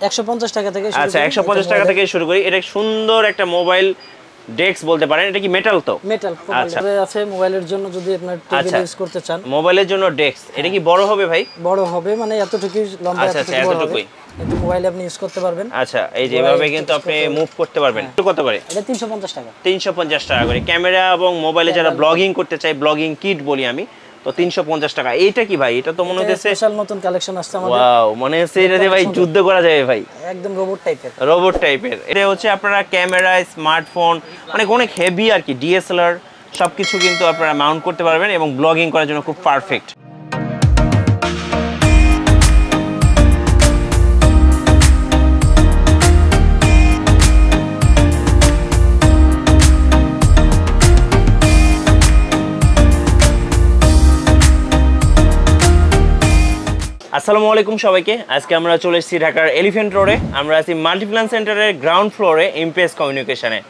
150 টাকা থেকে শুরু। আচ্ছা 150 টাকা থেকে শুরু করি। এটা সুন্দর একটা মোবাইল ডেস্ক বলতে পারেন। এটা কি মেটাল তো? মেটাল। তারপরে আছে মোবাইলের জন্য যদি আপনি টেবিল ইউজ করতে চান। মোবাইলের জন্য ডেস্ক। এটা কি বড় হবে ভাই? বড় হবে মানে এতটুকুই লম্বা, এতটুকুই বড় হবে। কিন্তু মোবাইলে আপনি ইউজ করতে পারবেন। আচ্ছা এই যে এভাবে কিন্তু আপনি মুভ করতে পারবেন। কত করে? এটা 350 টাকা। 350 টাকা করে। ক্যামেরা এবং মোবাইলে যারা ব্লগিং করতে চায়, ব্লগিং কিট বলি আমি, তো 350 টাকা। এইটা কি ভাই? এটা তো মনে হচ্ছে স্পেশাল নতুন কালেকশন আসছে আমাদের। ওয়াও, মনে হচ্ছে এটা দিয়ে ভাই যুদ্ধ করা যাবে ভাই। একদম রোবট টাইপের। রোবট টাইপের। এটা হচ্ছে আপনারা ক্যামেরা, স্মার্টফোন, অনেক হেভি আর কি, ডিএসএলআর সবকিছু কিন্তু আপনারা মাউন্ট করতে পারবেন এবং ব্লগিং করার জন্য খুব পারফেক্ট। আসসালামু আলাইকুম সবাইকে। আজকে আমরা চলে এসেছি ঢাকার এলিফ্যান্ট রোডে। আমরা আছি মাল্টিপ্ল্যান সেন্টারের গ্রাউন্ড ফ্লোরে ইমপেস কমিউনিকেশনে।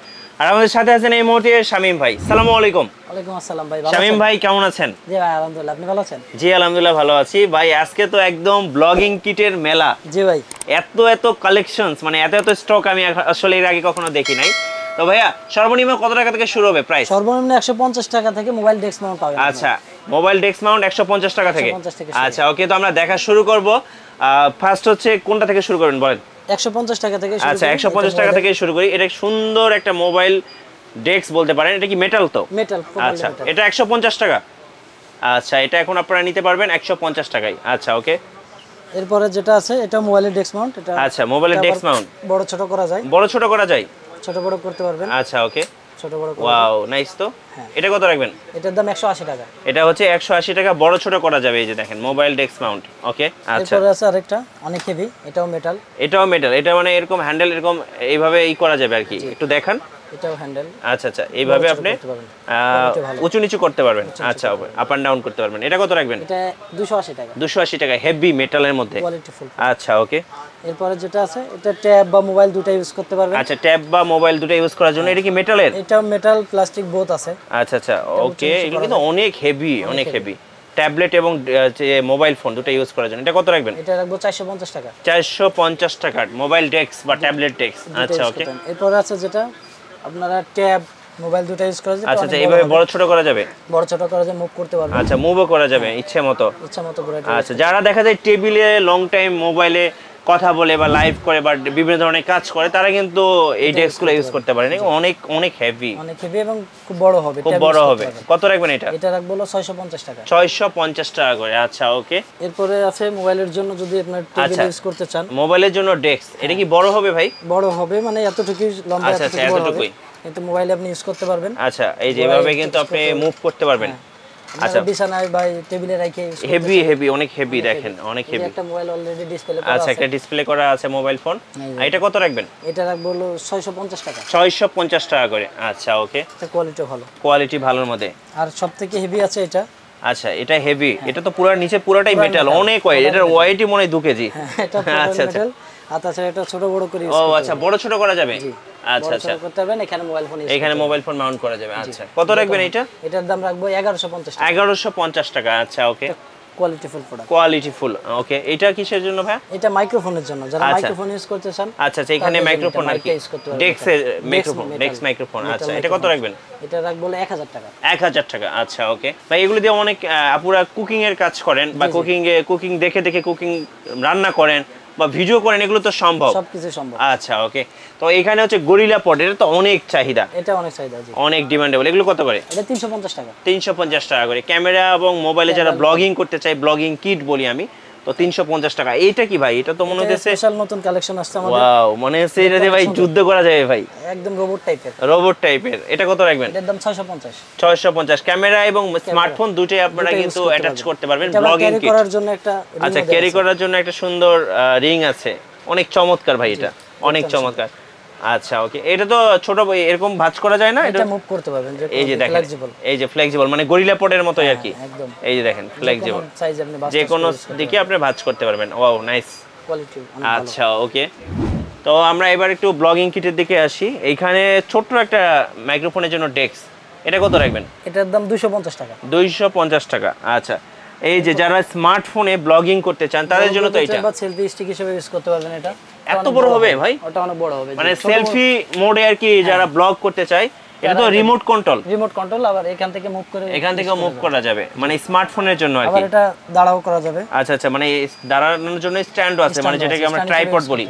আর আমাদের সাথে আছেন এই মুহূর্তে শামীম ভাই। আসসালামু আলাইকুম। ওয়ালাইকুম আসসালাম ভাই। শামীম ভাই কেমন আছেন? জি ভাই আলহামদুলিল্লাহ, আপনি ভালো আছেন? জি আলহামদুলিল্লাহ ভালো আছি ভাই। আজকে তো একদম ব্লগিং কিটের মেলা। জি ভাই। এত কালেকশনস, মানে এত স্টক আমি আসলে এর আগে কখনো দেখি নাই। তো ভাইয়া সর্বনিম্ন কত টাকা থেকে শুরু হবে প্রাইস? সর্বনিম্ন 150 টাকা থেকে মোবাইল ডেস্ক মাউন্ট পাবেন। আচ্ছা মোবাইল ডেস্ক মাউন্ট 150 টাকা থেকে। আচ্ছা ওকে, তো আমরা দেখা শুরু করব। ফার্স্ট হচ্ছে কোনটা থেকে শুরু করবেন বলেন? 150 টাকা থেকে শুরু। আচ্ছা 150 টাকা থেকে শুরু করি। এটা সুন্দর একটা মোবাইল ডেস্ক বলতে পারেন। এটা কি মেটাল তো? মেটাল। আচ্ছা এটা 150 টাকা। আচ্ছা এটা এখন আপনারা নিতে পারবেন 150 টাকায়। আচ্ছা ওকে। এরপরে যেটা আছে এটা মোবাইলের ডেস্ক মাউন্ট। এটা আচ্ছা মোবাইলের ডেস্ক মাউন্ট বড় ছোট করা যায়। বড় ছোট করা যায়। ছোট বড় করতে পারবেন। আচ্ছা ওকে। ছোট বড় করা। Wow nice. তো এটা কত রাখবেন? এটার দাম 180 টাকা। এটা হচ্ছে 180 টাকা, বড় ছোট করা যাবে। এই যে দেখেন মোবাইল ডেস্ক মাউন্ট। ওকে আচ্ছা। এরপরে আছে আরেকটা অনেক হেভি, এটাও মেটাল। এটাও মেটাল। এটা মানে এরকম হ্যান্ডেল এরকম এইভাবে করা যাবে আর কি। একটু দেখান। এটাও হ্যান্ডেল। আচ্ছা আচ্ছা এইভাবে আপনি উঁচু নিচু করতে পারবেন। আচ্ছা আপ এন্ড ডাউন করতে পারবেন। এটা কত রাখবেন? এটা 280 টাকা। 280 টাকা, হেভি মেটালের মধ্যে। Quality full. আচ্ছা ওকে। এরপরে যেটা আছে এটা ট্যাব বা মোবাইল দুটো ইউজ করতে পারবেন। আচ্ছা ট্যাব বা মোবাইল দুটো ইউজ করার জন্য। এটা কি মেটালের? এটাও মেটাল প্লাস্টিক বোথ আছে। আচ্ছা আচ্ছা ওকে। এগুলো কিন্তু অনেক হেভি, অনেক হেভি। ট্যাবলেট এবং মোবাইল ফোন দুটো ইউজ করার জন্য। এটা কত রাখবেন? এটা রাখবো 450 টাকা। 450 টাকা মোবাইল ডেস্ক বা ট্যাবলেট ডেস্ক। আচ্ছা ওকে। এরপর আছে যেটা আপনারা ট্যাব মোবাইল দুটো ইউজ করা যায়। আচ্ছা আচ্ছা এইভাবে বড় ছোট করা যাবে। বড় ছোট করা যায়, মুভ করতে পারবেন। আচ্ছা মুভও করা যাবে ইচ্ছে মতো করে। আচ্ছা যারা দেখা যায় টেবিলে লং টাইম মোবাইলে কথা বলে বা লাইভ করে বা বিভিন্ন ধরনের কাজ করে, তারা কিন্তু এই ডেস্কগুলো ইউজ করতে পারেন। অনেক হেভি এবং খুব বড় হবে। খুব বড় হবে। কত রাখবেন এটা? এটা রাখবো 650 টাকা। 650 টাকা করে। আচ্ছা ওকে। এরপরে আছে মোবাইলের জন্য যদি আপনি টেবিল ইউজ করতে চান। মোবাইলের জন্য ডেস্ক। এটা কি বড় হবে ভাই? বড় হবে মানে এতটুকুই লম্বা, এতটুকুই। কিন্তু মোবাইলে আপনি ইউজ করতে পারবেন। আচ্ছা এই যে এভাবে কিন্তু আপনি মুভ করতে পারবেন। আচ্ছা বিছানায় বা টেবিলে রেখে হেভি অনেক হেভি দেখেন, অনেক হেভি। একটা মোবাইল অলরেডি ডিসপ্লে করা আছে। আচ্ছা একটা ডিসপ্লে করা আছে মোবাইল ফোন। এটা কত রাখবেন? এটা রাখবো 650 টাকা। 650 টাকা করে। আচ্ছা ওকে। এটা কোয়ালিটি ভালো। কোয়ালিটি ভালোর মধ্যে। আর সবথেকে হেভি আছে এটা। আচ্ছা এটা হেভি। এটা তো পুরো নিচে পুরোটাই মেটাল, অনেক ওয়েট। এটার ওয়েটই মনে হয় 2 কেজি। এটা পুরো মেটাল। আচ্ছা এটা ছোট বড় করে ইউজ ও আচ্ছা বড় ছোট করা যাবে। আচ্ছা আচ্ছা করতে পারবেন। এখানে মোবাইল ফোন এখানে মোবাইল ফোন মাউন্ট করা যাবে। আচ্ছা কত রাখবেন এটা? এটার দাম রাখবো 1150 টাকা। 1150 টাকা। আচ্ছা ওকে। Qualityful product. কোয়ালিটিফুল ওকে। এটা কিসের জন্য ভাই? এটা মাইক্রোফোনের জন্য, যারা মাইক্রোফোন ইউজ করতে চান। আচ্ছা আচ্ছা এখানে মাইক্রোফোন আর কি ডেস্কের মাইক্রোফোন, ডেস্ক মাইক্রোফোন। আচ্ছা এটা কত রাখবেন? এটা রাখবো 1000 টাকা। 1000 টাকা। আচ্ছা ওকে ভাই। এগুলো দিয়ে অনেক আপুরা কুকিং এর কাজ করেন বা কুকিং দেখে কুকিং রান্না করেন বা ভিডিও করেন, এগুলো তো সম্ভব, সবকিছু সম্ভব। আচ্ছা ওকে। তো এখানে হচ্ছে গরিলা পট। এটা তো অনেক চাহিদা, এটা অনেক চাহিদা, জি অনেক ডিমান্ডেবল। এগুলো কত করে? এটা 350 টাকা। 350 টাকা করে। ক্যামেরা এবং মোবাইলে যারা ব্লগিং করতে চায়, ব্লগিং কিট বলি আমি, তো 350 টাকা। এইটা কি ভাই? এটা তো মনে হচ্ছে স্পেশাল নতুন কালেকশন আসছে আমাদের। ওয়াও, মনে হচ্ছে এটা দিয়ে ভাই যুদ্ধ করা যাবে ভাই। একদম রোবট টাইপের। রোবট টাইপের। এটা কত রাখবেন? এটার দাম 650। 650। ক্যামেরা এবং স্মার্টফোন দুটোই আপনারা কিন্তু অ্যাটাচ করতে পারবেন। ব্লগিং কিট করার জন্য একটা আচ্ছা ক্যারি করার জন্য একটা সুন্দর রিং আছে। অনেক চমৎকার ভাই, এটা অনেক চমৎকার। আচ্ছা ওকে। এটা তো ছোট এরকম ভাঁজ করা যায় না? এটা মুভ করতে পারবেন। এই যে দেখেন, এই যে ফ্লেক্সিবল, মানে গরিলা পটের মতোই আর কি। এই যে দেখেন ফ্লেক্সিবল, যে কোনো দিকে আপনি ভাঁজ করতে পারবেন। Wow nice quality. আচ্ছা ওকে। তো আমরা এবার একটু ব্লগিং কিটের দিকে আসি। এইখানে ছোট্ট একটা মাইক্রোফোনের জন্য ডেস্ক। এটা কত রাখবেন? এটার দাম 250 টাকা। 250 টাকা। আচ্ছা এই যে যারা স্মার্টফোনে ব্লগিং করতে চান তাদের জন্য তো এটা, বা সেলফি স্টিক হিসেবে ইউজ করতে পারবেন। এটা এত বড় হবে ভাই? ওটা অনেক বড় হবে, মানে সেলফি মোডে আর কি যারা ব্লগ করতে চায়, এটা তো রিমোট কন্ট্রোল, আবার এখান থেকে মুভ করা যাবে, মানে স্মার্টফোনের জন্য আর কি। আবার এটা দাঁড়াও করা যাবে। আচ্ছা আচ্ছা, মানে দাঁড়ানোর জন্য স্ট্যান্ডও আছে, মানে যেটাকে আমরা ট্রাইপড বলি।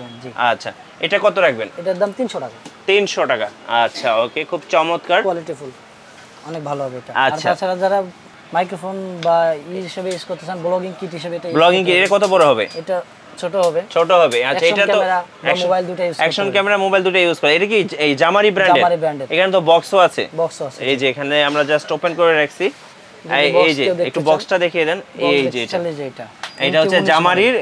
আচ্ছা, এটা কত রাখবেন? এটার দাম 300 টাকা। 300 টাকা, আচ্ছা ওকে, খুব চমৎকার, কোয়ালিটিফুল, অনেক ভালো হবে এটা। আর তাছাড়া যারা মাইক্রোফোন বা হিসেবে ইউজ করতে চান, ব্লগিং কিট হিসেবে, এটা ব্লগিং কিট, এটা কত বড় হবে? এটা ছোট হবে। আচ্ছা, এটা তো মোবাইল দুটো ইউজ, অ্যাকশন ক্যামেরা মোবাইল দুটো ইউজ করে। এটা কি এই জামারি ব্র্যান্ডের? এখানে তো বক্সও আছে। এই যে এখানে আমরা জাস্ট ওপেন করে রাখছি, এই যে একটু বক্সটা দেখিয়ে দেন। এই যে এটা হচ্ছে জামারির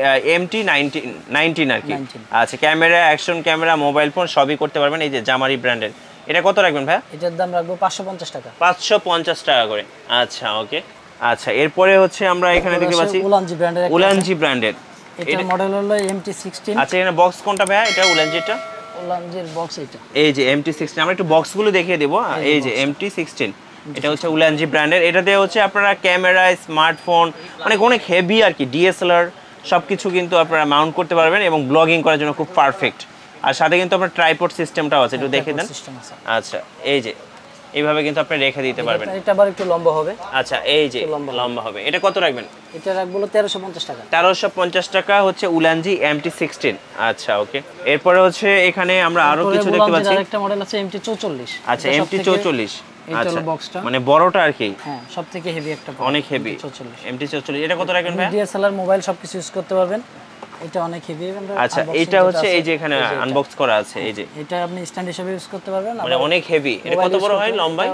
MT19 আর কি। আচ্ছা, camera, action camera, mobile phone সবই করতে পারবেন এই যে জামারি ব্র্যান্ডের। এটা কত রাখবেন ভাই? এটার দাম রাখবো 550 টাকা। 550 টাকা করে, আচ্ছা ওকে। আচ্ছা, এরপরে হচ্ছে আমরা এখানে দেখতে পাচ্ছি উলানজি ব্র্যান্ডের। এটার মডেল হলো MT16। আচ্ছা, এখানে বক্স কোনটা ভাই? এটা উলানজিটা, উলানজির বক্স এটা। এই যে MT16, আমরা একটু বক্সগুলো দেখিয়ে দেব। এই যে MT16, এটা হচ্ছে উলানজি ব্র্যান্ডের। এটাতে হচ্ছে আপনারা ক্যামেরা, স্মার্টফোন, অনেক হেভি আর কি, DSLR সবকিছু কিন্তু আপনারা মাউন্ট করতে পারবেন এবং ব্লগিং করার জন্য খুব পারফেক্ট। আর সাথে কিন্তু আপনার ট্রাইপড সিস্টেমটাও আছে, একটু দেখে দেন। আচ্ছা, এই যে এইভাবে কিন্তু আপনি রেখে দিতে পারবেন। এটা আবার একটু লম্বা হবে। আচ্ছা, এই যে লম্বা হবে। এটা কত রাখবেন? এটা রাখবো 1350 টাকা। 1350 টাকা হচ্ছে উলানজি MT16। আচ্ছা ওকে। এরপরে হচ্ছে এখানে আমরা আরো কিছু দেখতে পাচ্ছি। আরেকটা মডেল আছে MT44। আচ্ছা, MT44, এটা হলো বক্সটা, মানে বড়টা আর কি। হ্যাঁ, সবথেকে হেভি একটা, অনেক হেভি। MT44, এটা কত রাখবেন ভাই? DSLR মোবাইল সবকিছু ইউজ করতে পারবেন, এটা অনেক হেভি। আচ্ছা, এটা হচ্ছে এই যে এখানে আনবক্স করা আছে, এই যে এটা আপনি স্ট্যান্ড হিসেবে ইউজ করতে পারবেন, মানে অনেক হেভি। এটা কত বড় হয়? লম্বা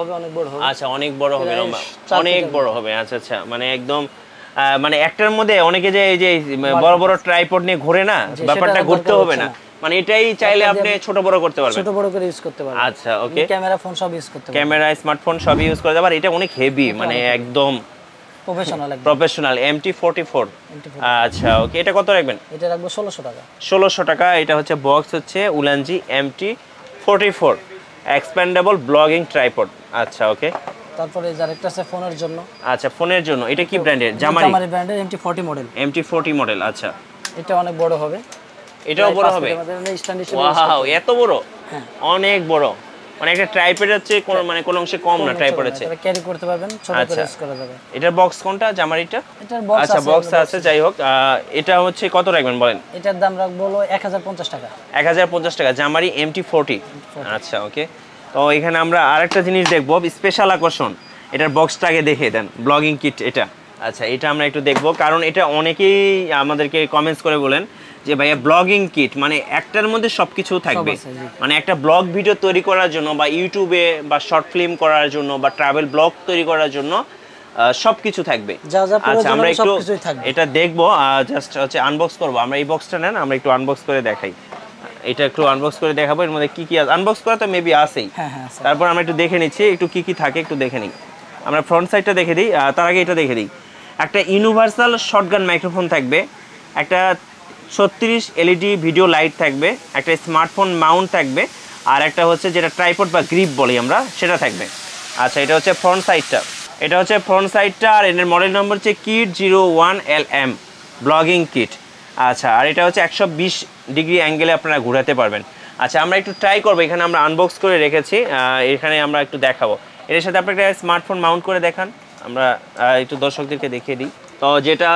হবে, অনেক বড় হবে। আচ্ছা, অনেক বড় হবে, লম্বা অনেক বড় হবে। আচ্ছা আচ্ছা, মানে একদম মানে একটার মধ্যে অনেকে যে এই যে বড় বড় ট্রাইপড নিয়ে ঘোরে না, ব্যাপারটা ঘুরতে হবে না, মানে এটাই চাইলে আপনি ছোট বড় করতে পারবেন, ছোট বড় করে ইউজ করতে পারবেন। আচ্ছা ওকে, ক্যামেরা, ফোন সব ইউজ করতে পারবেন, ক্যামেরা, স্মার্টফোন সব ইউজ করতে পারবেন। এটা অনেক হেভি, মানে একদম প্রফেশনাল MT44। আচ্ছা ওকে, এটা কত রাখবেন? এটা রাখবো 1600 টাকা। 1600 টাকা। এটা হচ্ছে বক্স, হচ্ছে Ulanzi MT44 expandable blogging tripod. আচ্ছা ওকে। তারপরে আরেকটা আছে ফোনের জন্য। আচ্ছা, ফোনের জন্য এটা কি ব্র্যান্ডের? জামারি ব্র্যান্ডের MT40 মডেল। MT40 মডেল, আচ্ছা। এটা অনেক বড় হবে। এটাও বড় হবে? ওয়াও, এত বড়? হ্যাঁ, অনেক বড়, মানে একটা ট্রাইপড আছে, মানে কোন অংশে কম না, ট্রাইপড আছে, এটা ক্যারি করতে পারবেন, ছোট করে ইউজ করা যাবে। এটার বক্স কোনটা? জামারিটা? এটার বক্স আছে। আচ্ছা, বক্স আছে, যাই হোক। এটা হচ্ছে কত রাখবেন বলেন? এটার দাম রাখবো 1050 টাকা। 1050 টাকা, জামারি MT40। আচ্ছা ওকে। তো এখানে আমরা আরেকটা জিনিস দেখবো, স্পেশাল আকর্ষণ। এটার বক্সটা আগে দেখিয়ে দেন, ব্লগিং কিট এটা। আচ্ছা, এটা আমরা একটু দেখবো, কারণ এটা অনেকেই আমাদেরকে কমেন্টস করে বলেন যে ভাইয়া ব্লগিং কিট মানে একটার মধ্যে সবকিছু থাকবে, মানে একটা ব্লগ ভিডিও তৈরি করার জন্য বা ইউটিউবে বা শর্ট ফিল্ম করার জন্য বা ট্রাভেল ব্লগ তৈরি করার জন্য সবকিছু থাকবে। আচ্ছা, আমরা একটু এটা দেখবো, জাস্ট হচ্ছে আনবক্স করবো। আমরা এই বক্সটা নেন, আমরা একটু আনবক্স করে দেখাই। এটা একটু আনবক্স করে দেখাবো, এর মধ্যে কি কি আছে। আনবক্স করা তো মেবি আছেই, তারপর আমরা একটু দেখে নিচ্ছি একটু কি কি থাকে, একটু দেখে নিই। আমরা ফ্রন্ট সাইডটা দেখে দিই, তার আগে এটা দেখে দিই। একটা ইউনিভার্সাল শর্টগান মাইক্রোফোন থাকবে, একটা 36 LED ভিডিও লাইট থাকবে, একটা স্মার্টফোন মাউন্ট থাকবে, আর একটা হচ্ছে যেটা ট্রাইপড বা গ্রিপ বলি আমরা, সেটা থাকবে। আচ্ছা, এটা হচ্ছে ফ্রন্ট সাইডটা, আর এর মডেল নম্বর হচ্ছে কিট 01LM ব্লগিং কিট। আচ্ছা, আর এটা হচ্ছে 120 ডিগ্রি অ্যাঙ্গেলে আপনারা ঘোরাতে পারবেন। আচ্ছা, আমরা একটু ট্রাই করবো, এখানে আমরা আনবক্স করে রেখেছি, এখানে আমরা একটু দেখাবো। এর সাথে আপনি একটা স্মার্টফোন মাউন্ট করে দেখান, আমরা একটু দর্শকদেরকে দেখিয়ে দিই। তো যেটা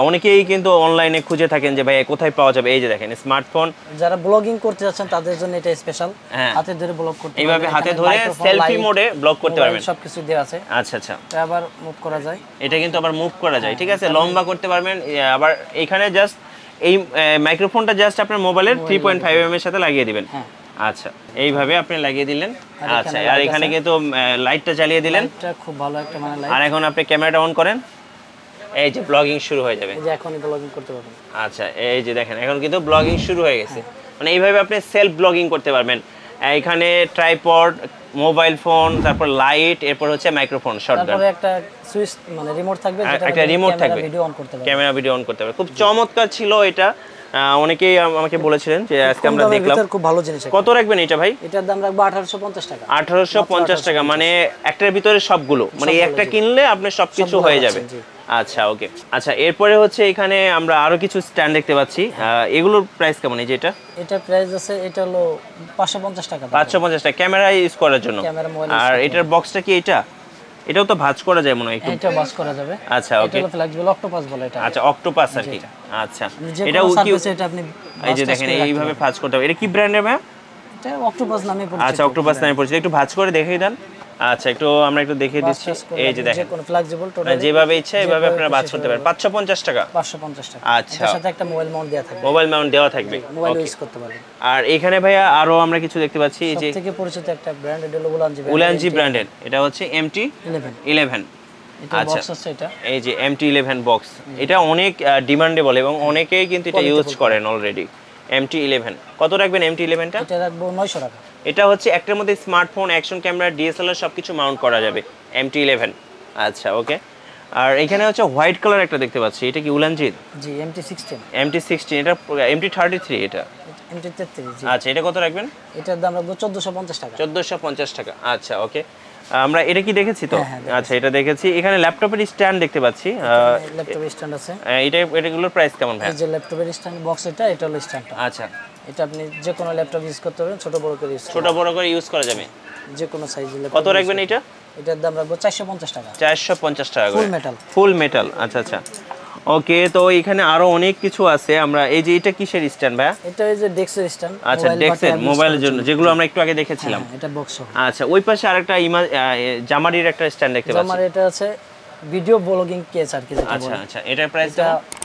অনেকেই কিন্তু অনলাইনে খুঁজে থাকেন যে ভাই কোথায় পাওয়া যাবে, এই যে দেখেন স্মার্টফোন। যারা ব্লগিং করতে যাচ্ছেন তাদের জন্য এটা স্পেশাল, হাতে ধরে ব্লগ করতে পারবেন, এইভাবে হাতে ধরে সেলফি মোডে ব্লগ করতে পারবেন, সবকিছু দেওয়া আছে। আচ্ছা আচ্ছা, এটা আবার মুভ করা যায়, এটা কিন্তু আবার মুভ করা যায়, ঠিক আছে, লম্বা করতে পারবেন। আবার এখানে জাস্ট এই মাইক্রোফোনটা জাস্ট আপনার মোবাইলের 3.5mm এর সাথে লাগিয়ে দিবেন। আচ্ছা, এইভাবে আপনি লাগিয়ে দিলেন। আচ্ছা, আর এখানে কিন্তু লাইটটা জ্বালিয়ে দিলেন, এটা খুব ভালো একটা মানে লাইট। আর এখন আপনি ক্যামেরাটা অন করেন, এই যে ব্লগিং শুরু হয়ে যাবে, এই যে এখনই ব্লগিং করতে পারবেন। আচ্ছা, এই যে দেখেন এখন কিন্তু ব্লগিং শুরু হয়ে গেছে, মানে এইভাবে আপনি সেলফ ব্লগিং করতে পারবেন। এখানে ট্রাইপড, মোবাইল ফোন, তারপর লাইট, এরপর হচ্ছে মাইক্রোফোন শর্টগান, তারপরে একটা সুইচ মানে রিমোট থাকবে, যেটা একটা রিমোট থাকবে, ভিডিও অন করতে পারবেন, ক্যামেরা ভিডিও অন করতে পারবেন। খুব চমৎকার ছিল এটা, অনেকেই আমাকে বলেছিলেন যে আজকে আমরা দেখলাম। খুব ভালো জিনিস। কত রাখবেন এটা ভাই? এটার দাম রাখবো 1850 টাকা। 1850 টাকা, মানে একটার ভিতরে সবগুলো, মানে একটা কিনলে আপনার সবকিছু হয়ে যাবে। আচ্ছা ওকে। আচ্ছা এরপরে হচ্ছে এখানে আমরা আরো কিছু স্ট্যান্ড দেখতে পাচ্ছি, এগুলোর প্রাইস কেমন? এই যে এটা প্রাইস আছে, এটা হলো 550 টাকা। 550 টাকা ক্যামেরা ইউজ করার জন্য। আর এটার বক্সটা কি এটা? এটাও তো ভাঁজ করা যায় মনে হয় একটু। এটা ভাঁজ করা যাবে। আচ্ছা ওকে। এটা হলো ফ্লেক্সিবল অক্টোপাস বলে এটা। আচ্ছা অক্টোপাস আর কি। আচ্ছা এটাও কি এটা আপনি এই যে দেখেন এইভাবে ভাঁজ করতে হবে। এটা কি ব্র্যান্ডের ম্যাম? এটা অক্টোপাস নামে পরিচিত। আচ্ছা অক্টোপাস নামে পরিচিত। একটু ভাঁজ করে দেখিয়ে দেন। আচ্ছা একটু আমরা একটু দেখিয়ে দিচ্ছি। এই যে দেখেন কোন ফ্লেক্সিবল টোটালি যেভাবে ইচ্ছা এইভাবে আপনারা ভাঁজ করতে পারেন। 550 টাকা। 550 টাকা। আচ্ছা এর সাথে একটা মোবাইল মাউন্ট দেওয়া থাকবে। মোবাইল মাউন্ট দেওয়া থাকবে। মোবাইল ইউজ করতে পারবেন। আর এখানে ভাইয়া আরো আমরা কিছু দেখতে পাচ্ছি, এই যে সবথেকে পরিচিত একটা ব্র্যান্ড এটা হলো উলানজি ব্র্যান্ডের। এটা হচ্ছে MT11। এটা বক্স আছে এটা। এই যে MT11 বক্স, এটা অনেক ডিমান্ডেবল এবং অনেকেই কিন্তু এটা ইউজ করেন অলরেডি। MT11 কত রাখবেন? MT11 টা এটা রাখবো 900 টাকা। এটা হচ্ছে একটার মধ্যে স্মার্টফোন, অ্যাকশন ক্যামেরা, ডিএসএলআর সবকিছু মাউন্ট করা যাবে। MT11। আচ্ছা ওকে। আর এখানে হচ্ছে হোয়াইট কালার একটা দেখতে পাচ্ছি, এটা কি উলানজির? জি MT16। MT16 এটা MT33 এটা। MT33 জি। আচ্ছা এটা কত রাখবেন? এটার দাম রাখবো 1450 টাকা। 1450 টাকা। আচ্ছা ওকে। আমরা এটা কি দেখেছি তো? আচ্ছা এটা দেখেছি। এখানে ল্যাপটপের স্ট্যান্ড দেখতে পাচ্ছি। ল্যাপটপের স্ট্যান্ড আছে। এটাগুলোর প্রাইস কেমন ভাই? এই যে ল্যাপটপের স্ট্যান্ড বক্স এটা হলো স্ট্যান্ডটা। আচ্ছা এটা আপনি যে কোনো ল্যাপটপ ইউজ করতে পারবেন, ছোট বড় করে ইউজ করা যাবে। যে কোনো সাইজের ল্যাপটপ। কত রাখবেন এটা? এটার দাম রাখবো 450 টাকা। 450 টাকা করে। ফুল মেটাল। আচ্ছা আচ্ছা ওকে। তো এখানে আরো অনেক কিছু আছে। আমরা এই যে এটা কিসের স্ট্যান্ড ভাই? এটা এই যে ডেস্কের স্ট্যান্ড। আচ্ছা ডেস্কের মোবাইলের জন্য, যেগুলো আমরা একটু আগে দেখেছিলাম। এটা বক্স। আচ্ছা ওই পাশে আরেকটা জামারির একটা স্ট্যান্ড দেখতে পাচ্ছি। জামার এটা আছে ভিডিও ব্লগিং কেস আর কি যেটা বলে। আচ্ছা আচ্ছা এটার প্রাইস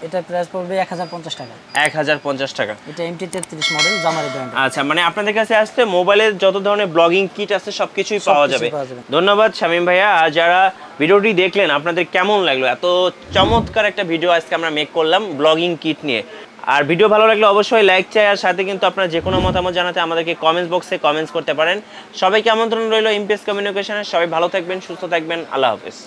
এটা প্রাইস পড়বে 1050 টাকা। 1050 টাকা। এটা MT33 মডেল জামার ব্র্যান্ড। আচ্ছা মানে আপনাদের কাছে আসলে মোবাইলের যত ধরনের ব্লগিং কিট আছে সবকিছুই পাওয়া যাবে। ধন্যবাদ শামীম ভাইয়া। আর যারা ভিডিওটি দেখলেন আপনাদের কেমন লাগলো? এত চমৎকার একটা ভিডিও আজকে আমরা মেক করলাম ব্লগিং কিট নিয়ে। আর ভিডিও ভালো লাগলে অবশ্যই লাইক চাই, আর সাথে কিন্তু আপনারা যে কোনো মতামত জানাতে আমাদেরকে কমেন্টস বক্সে কমেন্টস করতে পারেন। সবাইকে আমন্ত্রণ রইল ইমপেস কমিউনিকেশনের। সবাই ভালো থাকবেন, সুস্থ থাকবেন। আল্লাহ হাফেজ।